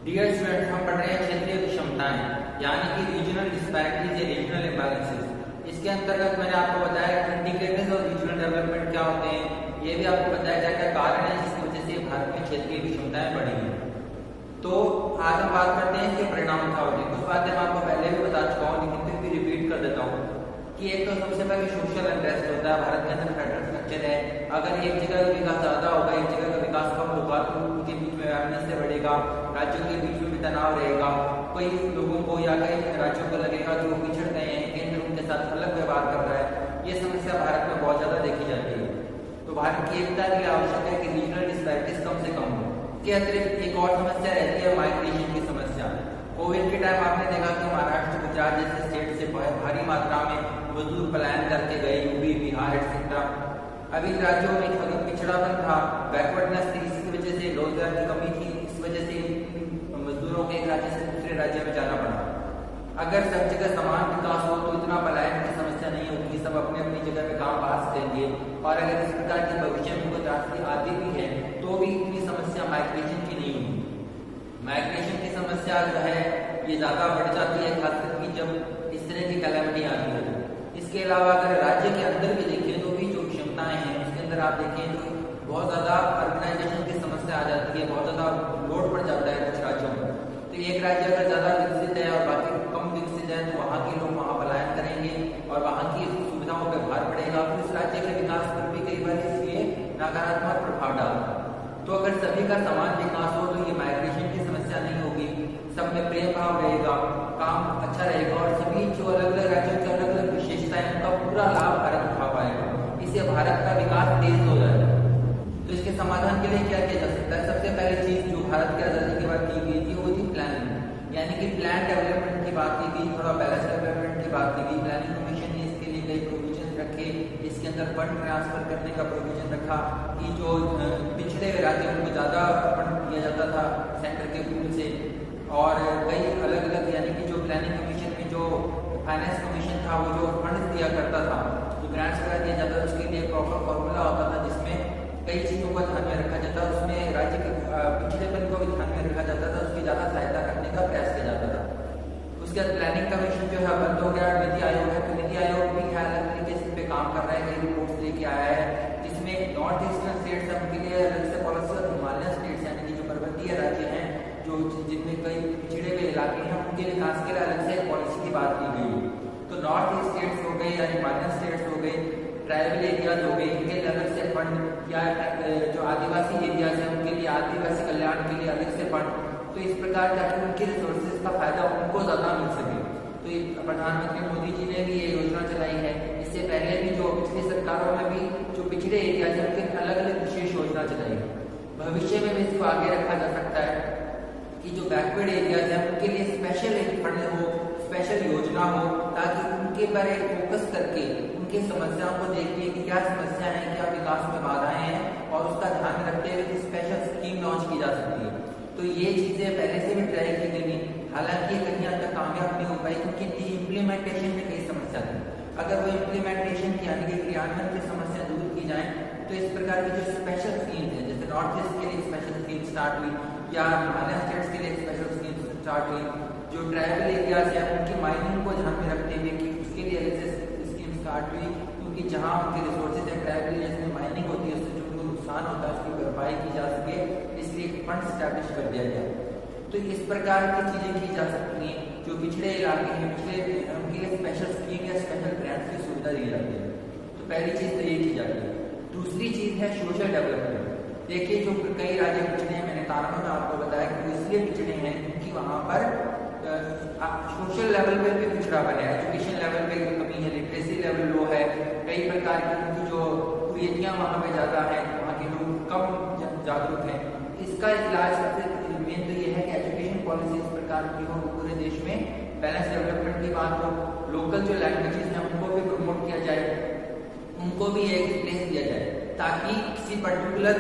Dear students, हम पढ़ रहे हैं क्षेत्रीय विषमताएं यानी कि रीजनल डिस्पैरिटीज या रीजनल इम्बैलेंसेस। इसके अंतर्गत मैंने आपको बताया कि इंडिकेटर्स ऑफ रीजनल डेवलपमेंट क्या होते हैं, ये भी आपको बताया जाए क्या कारण है जिसकी वजह से भारत में क्षेत्रीय विषमताएं बढ़ी हैं। तो आज हम बात करते हैं इसके परिणाम क्या होते हैं। कुछ बातें मैं आपको पहले भी बता चुका हूँ लेकिन फिर भी रिपीट कर देता हूँ कि एक तो सबसे पहले सोशल अनरेस्ट होता है। भारत के अंदर फेडरल स्ट्रक्चर है, अगर एक जगह का विकास ज्यादा होगा, एक जगह का विकास कम होगा तो उनके बीच में वैमनस बढ़ेगा, राज्यों के बीच में भी तनाव रहेगा। कई लोगों को या कई राज्यों को लगेगा जो पिछड़ गए हैं, केंद्र उनके साथ अलग व्यवहार कर रहा है। ये समस्या भारत में बहुत ज्यादा देखी जाती है। तो भारत की एकता के लिए आवश्यक है कि रीजनल डिस्पैरिटीज कम से कम हो। के अतिरिक्त एक और समस्या रहती है माइग्रेशन की समस्या। कोविड के टाइम आपने देखा कि महाराष्ट्र, गुजरात जैसे स्टेट से भारी मात्रा में मजदूर पलायन करके गए, यूपी, बिहार एक्सेट्रा। अभी राज्यों में अगर पिछड़ापन था, बैकवर्डनेस थी, इसकी वजह से रोजगार की कमी थी, इस वजह से मजदूरों को एक राज्य से दूसरे राज्य में जाना पड़ा। अगर सब जगह समान विकास हो तो इतना पलायन की समस्या नहीं होगी, सब अपने अपनी जगह में काम पास करेंगे। और अगर इस प्रकार की भविष्य में कोई रास्ते आती भी है तो भी इतनी समस्या माइग्रेशन की नहीं होगी। माइग्रेशन की समस्या जो है ये ज्यादा बढ़ जाती है, खासकर कि जब इस तरह की कैलेमिटी आती है। इसके अलावा अगर राज्य के अंदर भी देखें तो भी जो विषमताएं हैं उसके अंदर आप देखें तो बहुत ज्यादा अर्बनाइजेशन की समस्या आ जाती है, बहुत ज्यादा लोड पड़ जाता है कुछ राज्यों में। तो एक राज्य अगर ज्यादा विकसित है और बाकी कम विकसित है तो वहाँ के लोग वहाँ पलायन करेंगे और वहाँ की सुविधाओं पर भार पड़ेगा, तो इस राज्य के विकास पर भी कई बार इसलिए नकारात्मक प्रभाव डालता है। तो अगर सभी का समान विकास हो तो ये माइग्रेशन की समस्या नहीं होगी, सब में प्रेम भाव रहेगा, काम अच्छा रहेगा और सभी जो अलग अलग राज्यों की अलग अलग विशेषताएं उनका पूरा लाभ भारत उठा पाएगा। इससे भारत का विकास तेज हो जाएगा। तो इसके समाधान के लिए क्या किया जा सकता है? सबसे पहली चीज जो भारत की आजादी के बाद की गई थी वो थी प्लानिंग, यानी कि प्लान डेवलपमेंट की बात की गई, थोड़ा बैलेंस डेवलपमेंट की बात की गई। प्लानिंग कमीशन ने इसके लिए कई प्रोविजन रखे, इसके अंदर फंड ट्रांसफर करने का प्रोविजन रखा कि जो पिछड़े राज्यों को ज्यादा फंड दिया जाता था सेंटर के पूल से। और कई अलग अलग यानी कि जो प्लानिंग कमीशन में जो फाइनेंस कमीशन था वो जो फंड दिया करता था, जो ग्रांट्स वगैरह दिया जाता था, उसके लिए प्रॉपर फॉर्मूला होता था जिसमें कई चीजों को ध्यान में रखा जाता, उसमें राज्य के पिछड़ेपन को भी ध्यान में रखा जाता था, उसकी ज्यादा सहायता करने का प्रयास किया जाता था। उसके बाद प्लानिंग कमीशन जो है बंद हो गया, नीति आयोग है। तो नीति आयोग भी ख्याल अलग तरीके से इस पे काम कर रहा है, कई रिपोर्ट्स लेके आया है जिसमें नॉर्थ ईस्टर्न स्टेट्स है उनके लिए अलग से पॉलिसी और हिमालयन स्टेट्स यानी कि जो पर्वतीय राज्य हैं जो जिनमें कई पिछड़े हुए इलाके हैं उनके विकास के लिए अलग से पॉलिसी की बात की गई है। तो नॉर्थ ईस्ट स्टेट्स हो गए या हिमालयन स्टेट्स हो गए, ट्राइबल एरियाज हो गए, इनके लिए अलग से फंड, या जो आदिवासी एरियाज हैं उनके लिए आदिवासी कल्याण के लिए अलग से फंड। तो इस प्रकार ताकि उनके रिसोर्सेज का फायदा उनको ज्यादा मिल सके। तो प्रधानमंत्री मोदी जी ने भी ये योजना चलाई है। इससे पहले भी जो पिछली सरकारों में भी जो पिछड़े एरियाज हैं उनके अलग अलग विशेष योजना चलाई है। भविष्य में भी इसको आगे रखा जा सकता है कि जो बैकवर्ड एरियाज हैं उनके लिए स्पेशल एक फंड हो, स्पेशल योजना हो, ताकि उनके पर एक फोकस करके उनकी समस्याओं को देखिए कि क्या समस्या है, क्या विकास में बाधाएं हैं और उसका ध्यान रखते हुए स्पेशल स्कीम लॉन्च की जा सकती है। तो ये चीजें पहले से भी ट्राई की गई, हालांकि ये कहीं हद तक कामयाब नहीं हो पाई क्योंकि इम्प्लीमेंटेशन में कई समस्या थी। अगर वो इम्प्लीमेंटेशन की यानी कि क्रियान्वयन की समस्या दूर की जाए तो इस प्रकार की जो स्पेशल स्कीम है, जैसे नॉर्थ ईस्ट के लिए स्पेशल स्कीम स्टार्ट हुई या हिमालयन स्टेट्स के लिए स्पेशल स्कीम स्टार्ट हुई, जो ट्राइबल एरियाज है उनकी माइनिंग को ध्यान में रखते हुए कि उसके लिए अलग से स्कीम स्टार्ट हुई, क्योंकि जहाँ उनके रिसोर्सेज है ट्राइबल एरियाज में माइनिंग होती है उससे जो उनको नुकसान होता है उसकी भरपाई की जा सके, इसलिए एक फंड स्टैब्लिश कर दिया गया। तो इस प्रकार की चीजें की जा सकती हैं। जो पिछड़े इलाके हैं पिछड़े उनके लिए स्पेशल स्कीम या स्पेशल ग्रांट्स की सुविधा दी जाती है। तो पहली चीज तो ये की जाती है। दूसरी चीज है सोशल डेवलपमेंट। देखिए जो कई राज्य पिछड़े हैं, मैंने कारणों में आपको बताया कि वो इसलिए पिछड़े हैं क्योंकि वहां पर सोशल लेवल पे भी पिछड़ापन है, एजुकेशन लेवल पे कमी है, लिटरेसी लेवल लो है, कई प्रकार की उनकी जो कुरीतियां वहां पे ज्यादा है, वहाँ के लोग कम जागरूक हैं। इसका इलाज सबसे मेन तो ये है कि एजुकेशन पॉलिसी इस प्रकार की हो, पूरे देश में बैलेंस डेवलपमेंट की बात हो, लोकल जो लैंग्वेजेस हैं उनको भी प्रमोट किया जाए, उनको भी एक प्लेस दिया जाए ताकि किसी पर्टिकुलर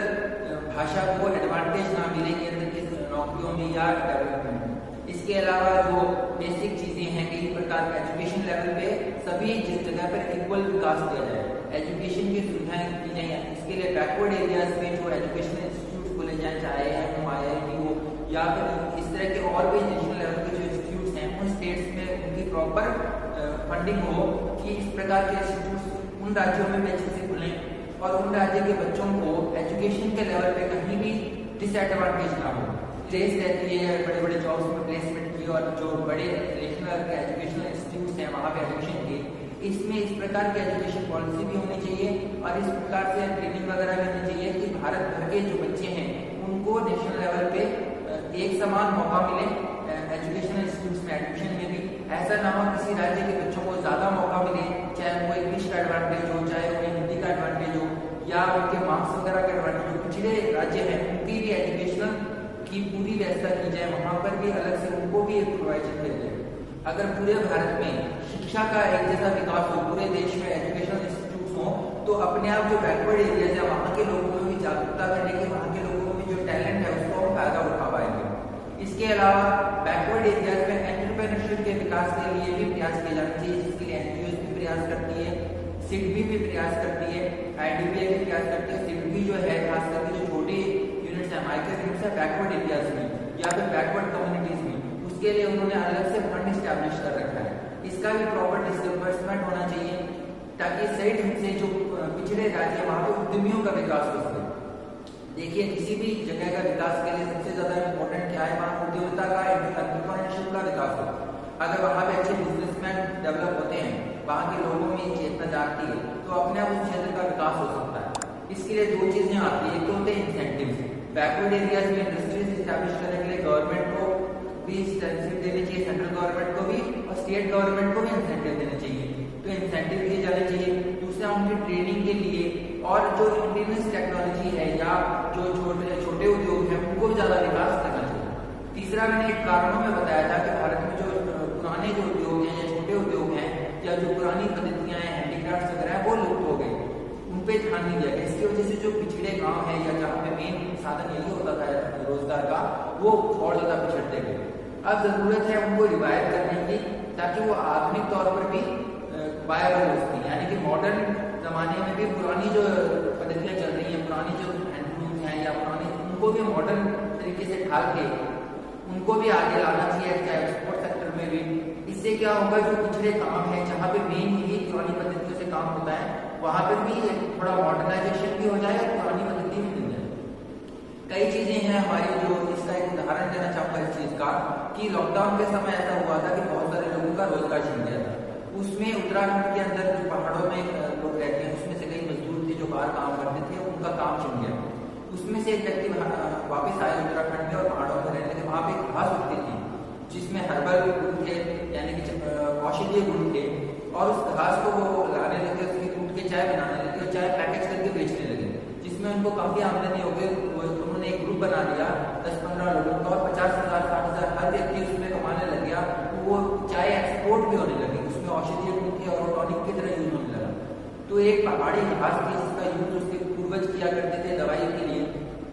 भाषा को एडवांटेज ना मिले केंद्र की नौकरियों में या डेवलपमेंट में। इसके अलावा जो बेसिक चीजें हैं कई प्रकार का एजुकेशन लेवल पे सभी जिस जगह पर इक्वल विकास किया जाए, एजुकेशन की सुविधाएं की जाए। इसके लिए बैकवर्ड एरियाज में जो एजुकेशनल इंस्टीट्यूट खोले जाए, चाहे IIM हो, IIT हो, या फिर इस तरह के और भी नेशनल लेवल के जो इंस्टीट्यूट्स हैं उन स्टेट्स में उनकी प्रॉपर फंडिंग हो कि इस प्रकार के इंस्टीट्यूट्स उन राज्यों में भी अच्छे से खुलें और उन राज्य के बच्चों को एजुकेशन के लेवल पे कहीं भी डिसएडवांटेज ना हो। रेस रहती है बड़े बड़े जॉब्स में प्लेसमेंट की और जो बड़े नेशनल के एजुकेशनल इंस्टीट्यूट्स हैं वहाँ पे एडमिशन की, इसमें इस प्रकार की एजुकेशन पॉलिसी भी होनी चाहिए और इस प्रकार से ट्रेनिंग वगैरह भी होनी चाहिए कि भारत भर के जो बच्चे हैं उनको नेशनल लेवल पे एक समान मौका मिले एजुकेशनल इंस्टीट्यूट्स में एडमिशन में भी। ऐसा ना हो किसी राज्य के बच्चों को ज्यादा मौका मिले, चाहे वो इंग्लिश का एडवांटेज हो, चाहे उन्हें हिंदी का एडवांटेज हो या उनके मार्क्स वगैरह का एडवांटेज हो। पिछड़े राज्य हैं उनकी भी एजुकेशनल की पूरी व्यवस्था की जाए, वहां पर भी अलग से उनको भी एक प्रोवाइजन किया जाए। अगर पूरे भारत में शिक्षा का एक जैसा विकास हो, पूरे देश में एजुकेशनल इंस्टीट्यूट हो, तो अपने आप जो बैकवर्ड एरियाज है वहाँ के लोगों में भी जागरूकता करने की, वहाँ के लोगों में जो टैलेंट है उसको हम फायदा उठा पाएंगे। इसके अलावा बैकवर्ड एरियाज में एंटरप्रेन्योरशिप के विकास के लिए भी प्रयास किए जाने चाहिए, जिसके लिए एनजीओ भी प्रयास करती है, सिडबी भी प्रयास करती है, IDBI भी प्रयास करती है। सिडबी जो है खास करके जो छोटी यूनिट्स है, माइक्रो यूनिट्स है बैकवर्ड एरियाज में या फिर बैकवर्ड कम्युनिटीज में, उसके लिए उन्होंने अलग से फंड स्टैब्लिश कर रखा है। इसका भी प्रॉपर डिस्बर्समेंट होना चाहिए ताकि सही ढंग से जो पिछड़े राज्य वहाँ पे उद्यमियों का विकास हो सके। देखिए किसी भी जगह का विकास के लिए सबसे ज्यादा इम्पोर्टेंट क्या है, वहाँ उद्योगिता का एंटरप्रेन्योरशिप का विकास हो। अगर वहाँ पे अच्छे बिजनेसमैन डेवलप होते हैं, वहाँ के लोगों में चेतना जागती है, तो अपने आप उस क्षेत्र का विकास हो सकता है। इसके लिए दो चीजें आती है, एक तो होते हैं इंसेंटिव्स। बैकवर्ड एरियाज में इंडस्ट्रीज स्टैब्लिश करने के लिए गवर्नमेंट को भी इंसेंटिव देने चाहिए, सेंट्रल गवर्नमेंट को भी और स्टेट गवर्नमेंट को भी इंसेंटिव देने चाहिए, तो इंसेंटिव दिए जाने चाहिए। दूसरा उनकी ट्रेनिंग के लिए और जो इंडिजिनस टेक्नोलॉजी है या जो छोटे उद्योग हैं उनको भी ज्यादा विकास करना चाहिए। तीसरा मैंने एक कारणों में बताया था कि भारत में जो पुराने जो उद्योग हैं या छोटे उद्योग हैं या जो पुरानी पद्धतियां हैं, हैंडीक्राफ्ट वगैरह वो लुप्त हो गए, उन पे ध्यान नहीं दिया गया। इसकी वजह से जो पिछड़े गांव है या जहाँ पे मेन साधन यही होता था रोजगार का, वो और ज्यादा पिछड़ते गए। अब जरूरत है उनको रिवाइव करने की ताकि वो आधुनिक तौर पर भी वायबल हो सके, यानी कि मॉडर्न जमाने में भी पुरानी जो पद्धतियां चल रही हैं, पुरानी जो हैंडलूम्स हैं या पुरानी, उनको भी मॉडर्न तरीके से ढाल के उनको भी आगे लाना चाहिए, चाहे एक्सपोर्ट सेक्टर में भी। इससे क्या होगा, जो पिछड़े काम है जहाँ पे मेन ही पुरानी पद्धतियों से काम होता है, वहां पर भी थोड़ा मॉडर्नाइजेशन भी हो जाए और पुरानी पद्धति भी मिल जाए। कई चीजें हैं हमारी, जो इसका एक उदाहरण देना चाहूंगा इस चीज का कि लॉकडाउन के समय ऐसा हुआ था कि बहुत सारे लोगों का रोजगार छिन गया था। उसमें उत्तराखंड के अंदर जो पहाड़ों में लोग रहते हैं उसमें से कई मजदूर थे जो बाहर काम करते थे, उनका काम छिन गया। उसमें से एक व्यक्ति वापस आए उत्तराखंड में और पहाड़ों में रहने लगे। वहाँ पे घास उगती थी जिसमें हर्बल गुण थे, यानी कि औषधीय गुण थे, और उस घास को वो लाने लगे, उसकी कूट के चाय बनाने लगे और चाय पैकेज करके बेचने लगे, जिसमें उनको काफी आमदनी हो गई। उन्होंने एक ग्रुप बना लिया 10-15 लोगों का और 50,000 60,000 हर व्यक्ति उसमें कमाने लग गया। वो चाय एक्सपोर्ट भी होने लगी, उसमें औषधीय गुण थे और टॉनिक की तरह यूज होने लगा। तो एक पहाड़ी घास थी जिसका यूज उसके पूर्वज किया करते थे दवाई के लिए,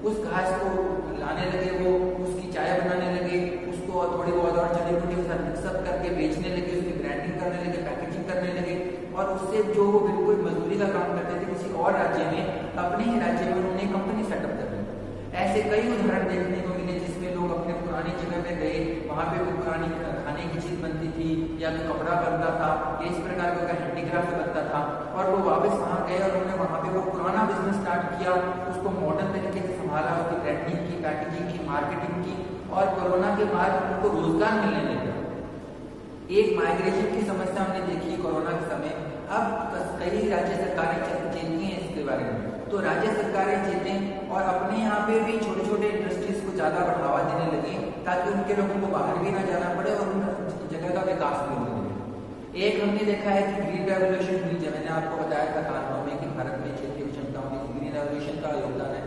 उस घास को लाने लगे, वो उसकी चाय बनाने लगे, उसको थोड़ी बहुत और जड़ी बूटी के साथ मिक्सअप करके बेचने लगे, उसकी ब्रांडिंग करने लगे, पैकेजिंग करने लगे, और उससे जो वो बिल्कुल मजदूरी का काम करते थे किसी और राज्य में, अपने ही राज्य में उन्होंने कंपनी सेटअप कर ली। ऐसे कई उदाहरण देखने को मिले जिसमें लोग अपने पुरानी जगह पे गए, वहाँ पे कोई पुरानी खाने की चीज बनती थी या तो कपड़ा बनता था, इस प्रकार का हैंडीक्राफ्ट बनता था, और वो वापस वहाँ गए और उन्होंने वहाँ पे वो पुराना बिजनेस स्टार्ट किया, उसको मॉडर्न तरीके से संभाला, उसकी ब्रांडिंग की, पैकेजिंग की, मार्केटिंग की, और कोरोना के बाद उनको रोजगार मिलने लगा। एक माइग्रेशन की समस्या हमने देखी कोरोना के समय। अब कई राज्य सरकारें चेती हैं इसके बारे में, तो राज्य सरकारें चेतें और अपने यहाँ पे भी छोटे छोटे इंडस्ट्रीज को ज्यादा बढ़ावा देने लगे ताकि उनके लोगों को बाहर भी ना जाना पड़े और उन जगह का विकास भी हो सके। एक हमने देखा है कि ग्रीन रेवोल्यूशन हुई, जब मैंने आपको बताया था कानून में कि भारत में क्षेत्रीय विषमताओं की ग्रीन रेवोल्यूशन का योगदान है,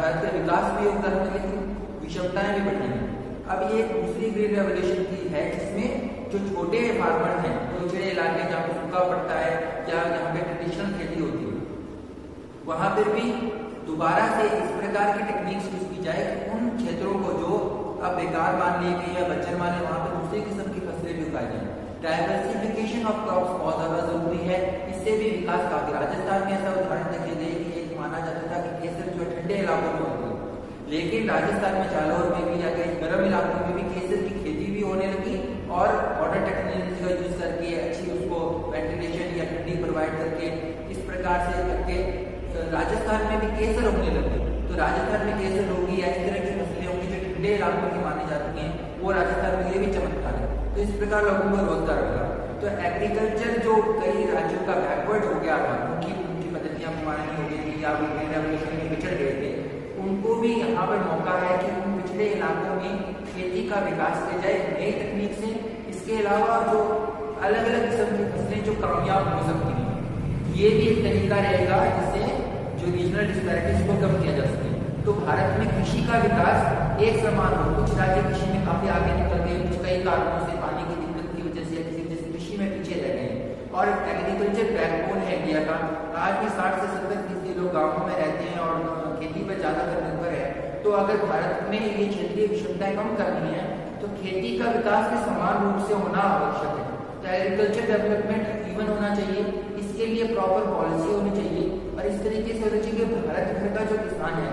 भारत के विकास भी योगदान है, लेकिन विषमताएं भी बढ़ी हैं। अब ये दूसरी ग्रीन रेवोल्यूशन की है जिसमें जो छोटे फार्मर हैं, पिछड़े इलाके जहाँ पे सूखा पड़ता है या जहाँ पे ट्रेडिशनल खेती होती है, वहां पर भी दोबारा से इस प्रकार की टेक्निक्स यूज की जाए कि उन क्षेत्रों को जो अब बेकार मान ली गई या बच्चर माने, वहां पर दूसरी किस्म की फसलें भी उगाई जाए। डाइवर्सिफिकेशन ऑफ क्रॉप्स बहुत ज्यादा जरूरी है, इससे भी विकास काफी। राजस्थान में ऐसा उदाहरण देखे गए कि एक माना जाता था कि केसर जो ठंडे इलाकों में होती है, लेकिन राजस्थान में जालौर में भी या कई गर्म इलाकों में भी केसर की खेती भी होने लगी और मॉडर्न टेक्नोलॉजी का यूज करके अच्छी उसको वेंटिलेशन या ठंडी प्रोवाइड करके इस प्रकार से करके राजस्थान में भी केसर होने लगे। तो राजस्थान में केसर होगी या इस तरह की फसलें होंगी जो ठंडे इलाकों की मानी जाती हैं, वो राजस्थान में ये भी चमत्कार है। तो इस प्रकार लोगों को रोजगार मिला। तो एग्रीकल्चर जो कई राज्यों का बैकवर्ड हो गया था, उनकी पद्धतियां पुरानी हो गई थी या वो ग्रीन रेवोल्यूशन में पिछड़ गए थे, उनको भी यहाँ पर मौका है कि उन पिछड़े इलाकों में खेती का विकास किया जाए नई तकनीक से। इसके अलावा जो अलग अलग किस्म की फसलें जो कामयाब हो सकती हैं, ये भी एक तरीका रहेगा जिससे जो रीजनल डिस्पैरिटीज को कम किया जा सके। तो भारत में कृषि का विकास एक समान हो। कुछ राज्य कृषि में काफी आगे निकल गए, कुछ कई कारणों से पानी की दिक्कत की वजह से या किसी वजह से कृषि में पीछे रह गए। और एग्रीकल्चर बैकबोन है इंडिया का। आज भी 60 से 70% लोग गाँवों में रहते हैं और खेती पर ज्यादातर निर्भर है। तो अगर भारत में ये क्षेत्रीय विषमताएं कम करनी है तो खेती का विकास भी समान रूप से होना आवश्यक है। तो एग्रीकल्चर डेवलपमेंट इवन होना चाहिए, इसके लिए प्रॉपर पॉलिसी होनी चाहिए और इस तरीके से होना चाहिए कि भारत भर का जो किसान है,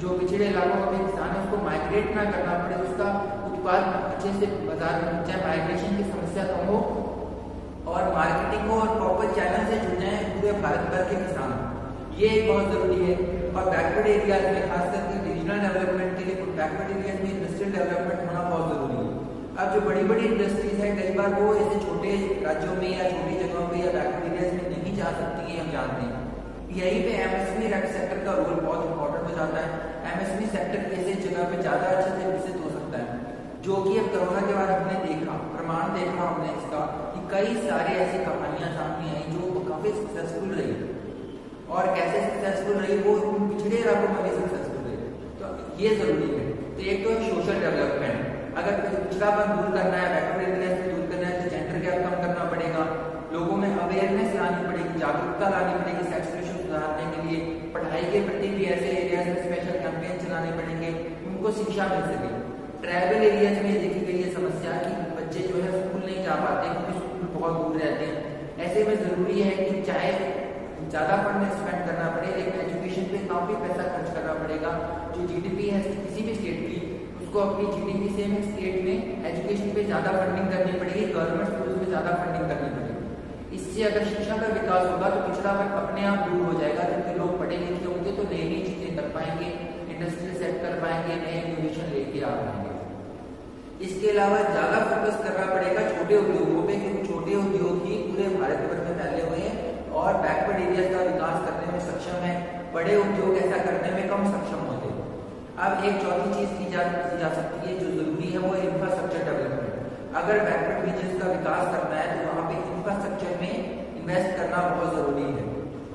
जो पिछड़े इलाकों का भी किसान है, उसको माइग्रेट ना करना पड़े, उसका उत्पाद अच्छे से बाजार में चाहे माइग्रेशन की समस्या कम हो और मार्केटिंग हो और प्रॉपर चैनल से जुड़ जाए पूरे भारत भर के किसान। ये बहुत जरूरी है। और बैकवर्ड एरियाज में खास करके रीजनल डेवलपमेंट के लिए बैकवर्ड एरियाज में इंडस्ट्रियल डेवलपमेंट होना बहुत जरूरी है। अब जो बड़ी बड़ी इंडस्ट्रीज है कई बार वो ऐसे छोटे राज्यों में या छोटी जगहों पे या बैकवर्ड एरियाज में नहीं जा सकती है, हम जानते हैं। यहीं पे एमएसएमई सेक्टर का रोल बहुत इंपॉर्टेंट हो जाता है। एमएसएमई सेक्टर ऐसे जगह पे ज्यादा अच्छे से विकसित हो सकता है, जो कि अब कोरोना के बाद हमने देखा, प्रमाण देखा हमने इसका कि कई सारे ऐसी कहानियां सामने आई जो काफी सक्सेसफुल रही और कैसे सक्सेसफुल रही वो उन पिछड़े इलाकों में भी सक्सेसफुल रही। तो ये जरूरी है। तो एक तो सोशल डेवलपमेंट, अगर पिछड़ापन दूर करना है, बैकवर्ड एरियाज दूर करना है तो जेंडर गैप कम करना पड़ेगा, लोगों में अवेयरनेस लानी पड़ेगी, जागरूकता लानी पड़ेगी सेक्स रेशियो सुधारने के लिए। पढ़ाई के प्रति भी ऐसे एरियाज में स्पेशल कैंपेन चलाने पड़ेंगे, उनको शिक्षा मिल सके। ट्राइबल एरियाज में देखी गई है समस्या कि बच्चे जो है स्कूल नहीं जा पाते क्योंकि स्कूल बहुत दूर रहते हैं। ऐसे में जरूरी है कि चाहे ज्यादा फंड स्पेंड करना पड़े लेकिन एजुकेशन पे काफी पैसा खर्च करना पड़ेगा। जो जीडीपी है किसी भी स्टेट की, उसको अपनी जीडीपी से स्टेट में एजुकेशन पे ज्यादा फंडिंग करनी पड़ेगी, गवर्नमेंट स्कूल्स में ज्यादा फंडिंग करनी पड़ेगी। इससे अगर शिक्षा का विकास होगा तो पिछड़ापन अपने आप दूर हो जाएगा, क्योंकि लोग पढ़े लिखे होंगे तो नई नई चीजें कर पाएंगे, इंडस्ट्री सेट कर पाएंगे, नए इनोवेशन लेके आ पाएंगे। इसके अलावा ज्यादा फोकस करना पड़ेगा छोटे उद्योगों पे, क्योंकि छोटे उद्योग ही पूरे भारत भर में फैले हुए हैं और बैकवर्ड एरियाज का विकास करने में सक्षम है, बड़े उद्योग ऐसा करने में कम सक्षम होते हैं। अब एक चौथी चीज की जा सकती है जो जरूरी है, वो इंफ्रास्ट्रक्चर डेवलपमेंट। अगर बैकवर्ड रीजन का विकास करना है तो वहाँ पे इंफ्रास्ट्रक्चर में इन्वेस्ट करना बहुत जरूरी है।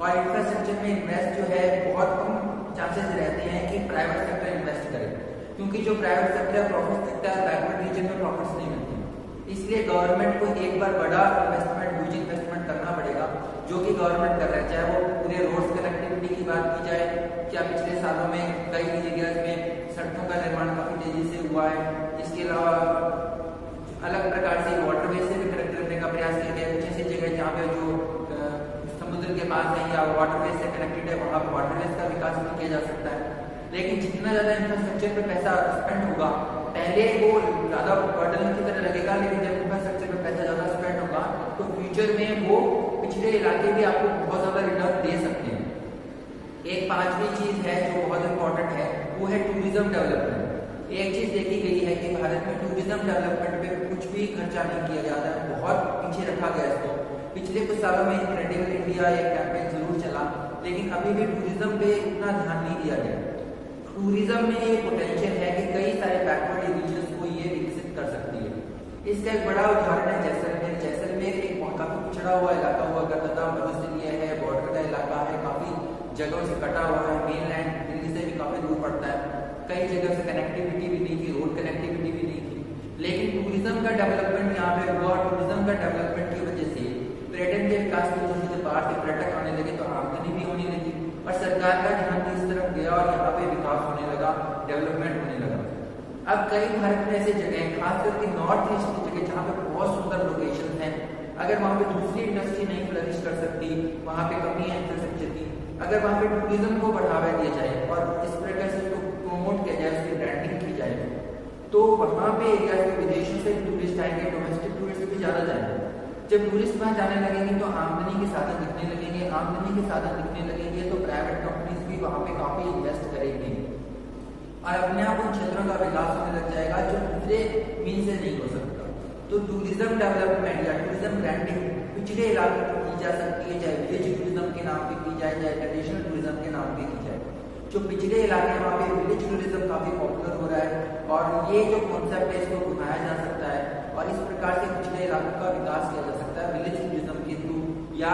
और इंफ्रास्ट्रक्चर में इन्वेस्ट जो है बहुत कम चांसेस रहते हैं कि प्राइवेट सेक्टर इन्वेस्ट करे, क्योंकि जो प्राइवेट सेक्टर प्रॉफिट सकता है बैकवर्ड रीजन में प्रॉफिट्स नहीं मिलते। इसलिए गवर्नमेंट को एक बार बड़ा इन्वेस्टमेंट, ह्यूज इन्वेस्टमेंट करना पड़ेगा, जो कि गवर्नमेंट कर रहा है। चाहे वो पूरे रोड्स कनेक्टिविटी की बात की जाए, क्या पिछले सालों में कई एरियाज में सड़कों का निर्माण काफी तेजी से हुआ है। इसके अलावा अलग प्रकार से वाटरवे से भी कनेक्ट करने का प्रयास किया गया। कुछ ऐसी जगह जहाँ पे जो समुद्र के पास है या वाटरवे से कनेक्टेड है, वहाँ पर वाटरवेज का विकास भी किया जा सकता है। लेकिन जितना ज्यादा इंफ्रास्ट्रक्चर पे पैसा स्पेंड होगा, पहले वो ज्यादा बर्डन की तरह लगेगा, लेकिन जब इंफ्रास्ट्रक्चर पे पैसा ज्यादा स्पेंड होगा तो फ्यूचर में वो पिछड़े इलाके भी आपको बहुत ज्यादा रिटर्न दे सकते हैं। एक पांचवी चीज है जो बहुत इंपॉर्टेंट है, वो है टूरिज्म डेवलपमेंट। एक चीज देखी गई है कि भारत में टूरिज्म डेवलपमेंट पे कुछ भी खर्चा नहीं किया जाता है, बहुत पीछे रखा गया इसको। पिछले कुछ सालों में इनक्रेडिबल इंडिया एक कैंपेन जरूर चला, लेकिन अभी भी टूरिज्म पे उतना ध्यान नहीं दिया गया। टूरिज्म में ये पोटेंशियल है कि कई सारे बैकवर्ड रीजन्स को ये विकसित कर सकती है। इसका एक बड़ा उदाहरण है जैसलमेर। जैसलमेर एक काफी पिछड़ा हुआ इलाका हुआ करता था, मरुस्थलीय है, बॉर्डर का इलाका है, काफी जगहों से कटा हुआ है, मेनलैंड दिल्ली से भी काफी दूर पड़ता है, कई जगह से कनेक्टिविटी भी नहीं थी, रोड कनेक्टिविटी भी नहीं थी। लेकिन टूरिज्म का डेवलपमेंट यहाँ पे हुआ, टूरिज्म का डेवलपमेंट की वजह से पर्यटन के विकास की वजह से बाहर से पर्यटक आने लगे तो आमदनी भी होने लगी और सरकार का ध्यान इस तरफ गया और यहाँ पे विकास होने लगा, डेवलपमेंट होने लगा। अब कई भारत में ऐसे जगह, खास करके नॉर्थ ईस्ट की जगह जहाँ पे बहुत सुंदर लोकेशन है, अगर वहाँ पे दूसरी इंडस्ट्री नहीं फ्लरिश कर सकती, वहाँ पे कमी है इंफ्रास्ट्रक्चर की, अगर वहाँ पे टूरिज्म को बढ़ावा दिया जाए और इस प्रकार से उसको प्रमोट किया जाए, उसकी ब्रांडिंग की जाए, तो वहाँ पे एरिया के विदेशों से टूरिस्ट आएंगे, डोमेस्टिक टूरिस्ट भी ज़्यादा जाएंगे। जब टूरिस्ट वहाँ जाने लगेंगे तो आमदनी के साधन दिखने लगेंगे, आमदनी के साधन दिखने लगेंगे तो प्राइवेट कंपनीज भी वहाँ पे काफ़ी इन्वेस्ट करेंगी और अपने आप उन क्षेत्रों का विकास होने लग जाएगा जो दूसरे मीन से नहीं हो सकता। तो टूरिज्म डेवलपमेंट या टूरिज्म ब्रांडिंग पिछड़े इलाके की जा सकती है, चाहे विलेज टूरिज्म के नाम पे की जाए, चाहे ट्रेडिशनल टूरिज्म के नाम पे की जाए। जो पिछड़े इलाके हैं वहाँ पे विलेज टूरिज्म काफ़ी पॉपुलर हो रहा है और ये जो कॉन्सेप्ट है इसको घुमाया जा सकता है और इस प्रकार से पिछड़े इलाकों का विकास किया जा सकता है विलेज टूरिज्म के थ्रू। या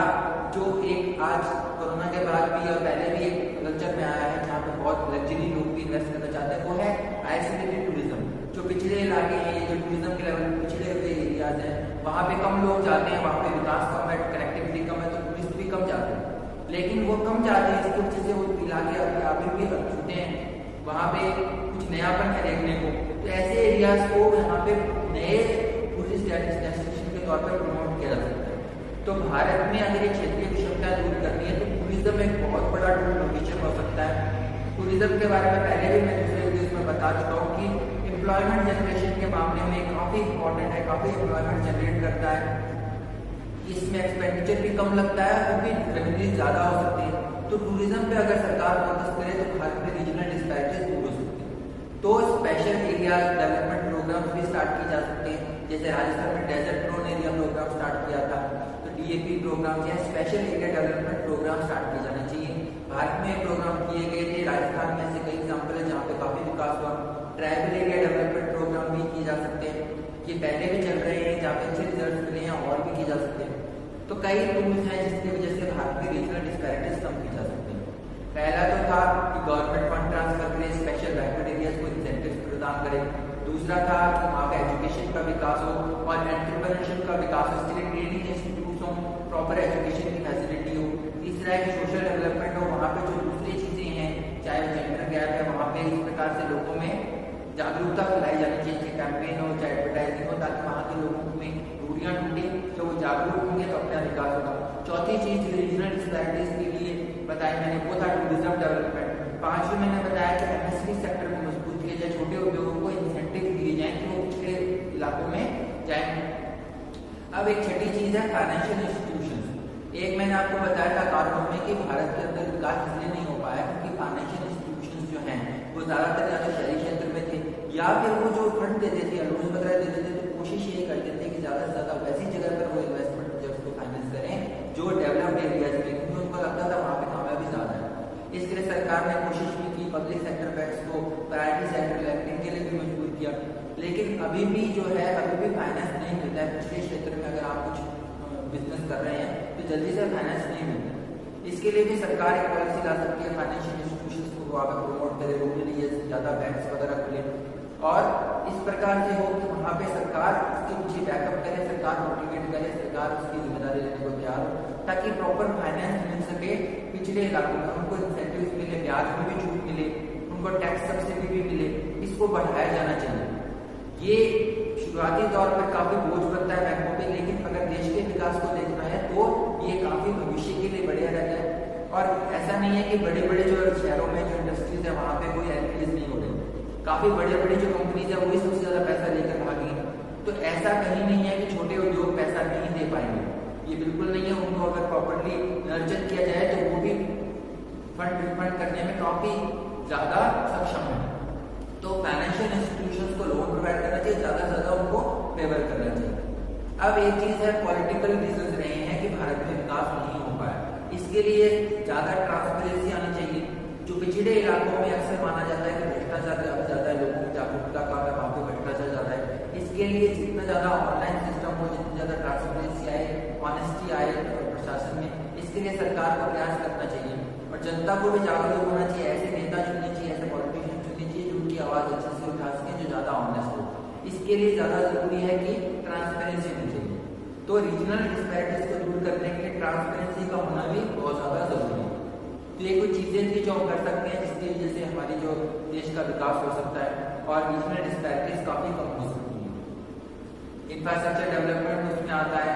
जो एक आज कोरोना के बाद भी और पहले भी एक कल्चर में आया है जहाँ पे बहुत लग्जरी लोग भी इन्वेस्ट करना चाहते हैं, वो है आइसोलेटेड टूरिज्म। जो पिछड़े इलाके हैं, ये जो टूरिज्म के लेवल पिछड़े हुए एरियाज हैं, वहाँ पे कम लोग जाते हैं, वहाँ पे विकास कम है, कनेक्टिविटी कम है, तो टूरिस्ट भी कम जाते हैं। लेकिन वो कम जाते हैं इसकी वजह से वो इलाके अभी भी छूटे हैं, वहाँ पे कुछ नयापन है देखने को। तो ऐसे एरियाज को यहाँ पे नए टूरिस्ट डेस्टिनेशन के तौर पर प्रमोट किया जा सकता है। तो भारत में अगर ये क्षेत्रीय विषमता दूर करनी है तो टूरिज्म एक बहुत बड़ा टूल भविष्य हो सकता है। टूरिज्म के बारे में पहले भी मैं दूसरे वीडियोज में बता चुका हूँ कि एम्प्लॉयमेंट जनरेशन के मामले में काफ़ी इंपॉर्टेंट है, काफ़ी एम्प्लॉयमेंट जनरेट करता है। इसमें एक्सपेंडिचर भी कम लगता है, वो भी रेवेन्यू ज़्यादा हो सकती है। तो टूरिज्म पे अगर सरकार फोकस करे तो भारत में रीजनल डिस्पैरिटीज दूर हो सकती है। तो स्पेशल एरिया डेवलपमेंट प्रोग्राम भी स्टार्ट किए जा सकते हैं, जैसे राजस्थान में desert prone area programme start किया था, तो DAP प्रोग्राम या special area development programme start किए जाने चाहिए। भारत में प्रोग्राम किए गए थे, राजस्थान में ऐसे कई एग्जाम्पल है जहाँ पे काफ़ी विकास हुआ। ट्राइबल एरिया डेवलपमेंट प्रोग्राम भी किए जा सकते हैं, ये पहले भी चल रहे हैं, जहाँ पे अच्छे रिजल्ट मिले हैं और भी किए जा सकते हैं। तो कई टूल्स हैं जिसकी वजह से भारत की रीजनल डिस्पैरिटीज कम की जा सकती है। पहला तो था कि गवर्नमेंट फंड ट्रांसफर करे, स्पेशल बैकवर्ड एरियाज को इंसेंटिव्स प्रदान करे। दूसरा था कि वहाँ का एजुकेशन का विकास हो और एंटरप्रेन्योरशिप का विकास हो, इसके लिए ट्रेनिंग इंस्टीट्यूट हो, प्रॉपर एजुकेशन की फैसिलिटी हो। तीसरा एक सोशल डेवलपमेंट हो, वहाँ पे जो दूसरी चीज़ें हैं, चाहे जेंडर गैप है, वहाँ पे इस प्रकार से लोगों में जागरूकता फैलाई जानी चाहिए, चाहे कैंपेन हो, चाहे एडवर्टाइजिंग हो, ताकि वहाँ के लोगों में दूरियां टूटे। तो वो जागरूक होंगे तो अपना विकास होगा। चौथी चीज रीजनल डिस्पैरिटीज के लिए बताई मैंने, वो था टूरिज्म डेवलपमेंट। पांचवी मैंने बताया कि MSME सेक्टर को मजबूत किया जाए, छोटे उद्योगों को इंसेंटिव दिए जाए कि वो पिछड़े इलाकों में जाएंगे। अब एक छठी चीज है फाइनेंशियल इंस्टीट्यूशंस। एक मैंने आपको बताया था कारणों में कि भारत के अंदर विकास इसलिए नहीं हो पाया क्योंकि फाइनेंशियल इंस्टीट्यूशंस जो हैं वो ज्यादातर या तो शहरी क्षेत्र में थे या फिर वो जो फंड देते थे, लोन वगैरह देते थे, तो कोशिश ये करते थे कि ज्यादा से ज्यादा वैसी जगह पर वो इन्वेस्टमेंट प्रोजेक्ट्स को फाइनेंस करें जो डेवलप्ड एरियाज में, क्योंकि उनको लगता था वहाँ पे कामयाबी ज्यादा है। इसके लिए सरकार ने कोशिश भी की, पब्लिक सेक्टर बैंक्स को प्रायोरिटी सेक्टर लैंडिंग के लिए भी मजबूर किया। लेकिन अभी भी जो है अभी भी फाइनेंस नहीं मिलता है पिछले क्षेत्र में। अगर आप कुछ बिजनेस कर रहे हैं तो जल्दी से फाइनेंस नहीं मिलता। इसके लिए भी सरकार एक पॉलिसी ला सकती है, फाइनेंशियल इंस्टीट्यूशंस को वहाँ पर प्रमोट करे, रूरल एरियाज ज़्यादा बैंक्स वगैरह खुले और इस प्रकार से हो कि वहाँ पे सरकार इसके पीछे बैकअप करे, सरकार मोटिवेट करे, सरकार उसकी जिम्मेदारी लेने को तैयार हो, ताकि प्रॉपर फाइनेंस मिल सके पिछले इलाकों में। उनको इंसेंटिव्स मिले, ब्याज में भी छूट मिले, उनको टैक्स सब्सिडी भी मिले, इसको बढ़ाया जाना चाहिए। ये शुरुआती दौर पर काफी बोझ बनता है बैंकों पे, लेकिन अगर देश के विकास को देखना है तो ये काफी भविष्य के लिए बढ़िया रहता है। और ऐसा नहीं है कि बड़े बड़े जो शहरों में जो इंडस्ट्रीज है वहाँ पे कोई एनक्रीज नहीं हो रही, काफी बड़े बड़े जो कंपनीज है वही सबसे ज्यादा पैसा लेकर भागी। तो ऐसा कहीं नहीं है कि छोटे उद्योग पैसा नहीं दे पाएंगे, ये बिल्कुल नहीं है। उनको अगर प्रॉपरली नर्चर किया जाए तो वो भी फंड रिफंड करने में काफी ज्यादा सक्षम है। तो फाइनेंशियल इंस्टीट्यूशंस को लोन प्रोवाइड करना चाहिए, ज्यादा से ज्यादा उनको फेवर करना चाहिए। अब एक चीज है, पॉलिटिकल रीजंस रहे हैं कि भारत में विकास नहीं हो पाया। इसके लिए ज्यादा ट्रांसपेरेंसी आनी चाहिए। जो पिछड़े इलाकों में अक्सर माना जाता है कि भ्रष्टाचार ज्यादा है, लोगों की जागरूकता कम है, वहाँ पे भ्रष्टाचार ज्यादा है। इसके लिए जितना ज्यादा ऑनलाइन सिस्टम हो, जितनी ज्यादा ट्रांसपेरेंसी आए, ऑनेस्टी आए प्रशासन में, इसके लिए सरकार को प्रयास करना चाहिए और जनता को भी जागरूक होना चाहिए। ऐसे नेता चुनने चाहिए, ऐसे पॉलिटिशियन चुनने चाहिए जो उनकी आवाज अच्छे से उठा सके, जो ज्यादा ऑनेस्ट हो। इसके लिए ज्यादा जरूरी है कि ट्रांसपेरेंसी होनी चाहिए। तो रीजनल डिस्पैरिटीज को दूर करने के लिए ट्रांसपेरेंसी का होना भी बहुत ज्यादा जरूरी है। तो ये कुछ चीजें थी जो हम कर सकते हैं जिसकी वजह से हमारी जो देश का विकास हो सकता है और रीजनल डिस्पैरिटीज काफी कम हो सकती है। इंफ्रास्ट्रक्चर डेवलपमेंट उसमें आता है,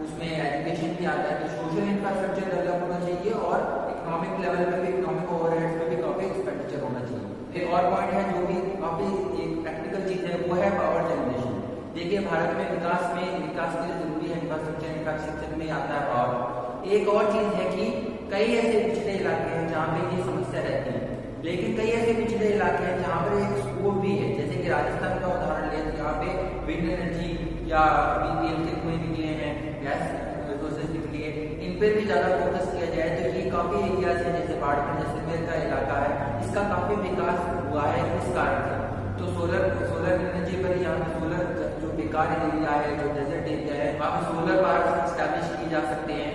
उसमें एजुकेशन भी आता है। तो सोशल इंफ्रास्ट्रक्चर डेवलप होना चाहिए और इकोनॉमिक लेवल पे भी, इकोनॉमिक ओवरहेड्स पे भी काफी एक्सपेंडिचर होना चाहिए। एक और पॉइंट है जो भी काफी एक प्रैक्टिकल चीज है, वो है पावर जनरेशन। देखिए भारत में विकास के लिए जरूरी है इंफ्रास्ट्रक्चर में आता है पावर। एक और चीज है कि कई ऐसे पिछड़े इलाके हैं जहाँ पे ये समस्या रहती है, लेकिन कई ऐसे पिछड़े इलाके हैं जहाँ पर एक स्कोप भी है। जैसे कि राजस्थान का उदाहरण लिया तो यहाँ पे विंड एनर्जी या अभी तेल के कुएं निकले हैं, गैस रिसोर्सेज निकली है, इन पर भी ज्यादा फोकस किया जाए तो ये काफी एरियाज है, जैसे बाढ़ जैसलमेर का इलाका है, इसका काफी विकास हुआ है इस कारण से। तो सोलर एनर्जी पर यहाँ पे सोलर जो बेकार एरिया है, जो डेजर्ट एरिया है, वहाँ पे सोलर पार्क स्टैब्लिश किए जा सकते हैं।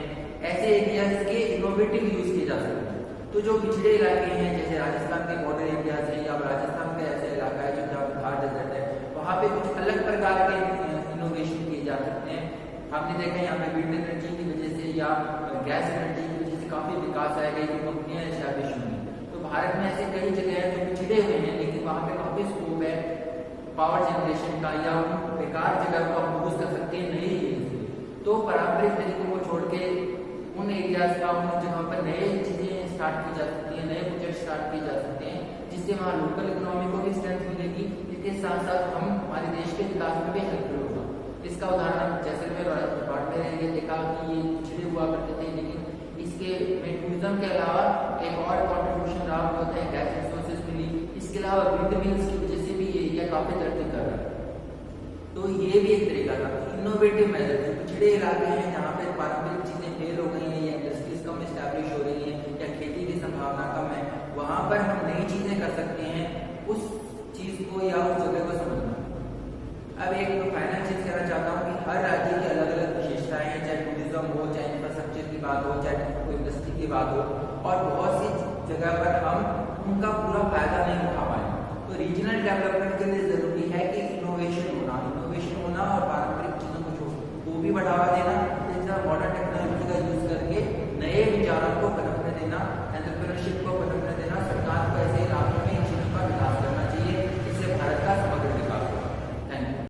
ऐसे एरियाज के इनोवेटिव यूज किए जा सकते हैं। तो जो पिछड़े इलाके हैं जैसे राजस्थान के बॉर्डर एरियाज हैं या राजस्थान का ऐसा इलाका है जो जहाँ थार डेजर्ट है, वहाँ पे कुछ अलग प्रकार के इनोवेशन किए जा सकते हैं। आपने देखा यहाँ पे विंड एनर्जी की वजह से या गैस एनर्जी की वजह से काफी विकास आएगा, ये कंपनियां एस्टैब्लिश होंगी। तो भारत में ऐसे कई जगह हैं जो पिछड़े हुए हैं, लेकिन वहाँ पे काफी स्कोप है पावर जनरेशन का, या बेकार जगह को हम यूज कर सकते हैं नई। तो पारंपरिक तरीकों को छोड़ के उन एरियाज का, उन जगहों पर नए चीजें स्टार्ट की जा सकती हैं, नए प्रोजेक्ट स्टार्ट किए जा सकते हैं, जिससे वहाँ लोकल इकोनॉमी को भी स्ट्रेंथ मिलेगी, इसके साथ साथ हम हमारे देश के विकास में भी हेल्पफुल होगा। इसका उदाहरण जैसलमेर और बाड़मेर एरिया देखा कि ये पिछड़े हुआ करते थे, लेकिन इसके टूरिज्म के अलावा एक और कॉन्ट्रीब्यूशन रहा वो होता है गैस रिसोर्सेज मिली, इसके अलावा विंड मिल्स की वजह से भी ये एरिया काफी तरक्की कर रहा है। तो ये भी एक तरीका था इनोवेटिव मेजर। पिछड़े इलाके हैं जहाँ पे पारंपरिक चीजें फेल हो गई हैं या इंडस्ट्रीज कम स्टैब्लिश हो रही हैं या खेती की संभावना कम है, वहां पर हम नई चीजें कर सकते हैं, उस चीज को या उस जगह को समझना। अब एक फाइनल चीज कहना चाहता हूँ कि हर राज्य की अलग अलग विशेषताएं हैं, चाहे टूरिज्म हो, चाहे इंफ्रास्ट्रक्चर की बात हो, चाहे कोई इंडस्ट्री की बात हो, और बहुत सी जगह पर हम उनका पूरा फायदा नहीं उठा पाए। तो रीजनल डेवलपमेंट के लिए जरूरी है कि इनोवेशन होना और पारंपरिक चीजों को भी बढ़ावा देना, इस तरह मॉडर्न टेक्नोलॉजी का यूज करके नए विचारों को पनपने देना, एंटरप्रेन्योरशिप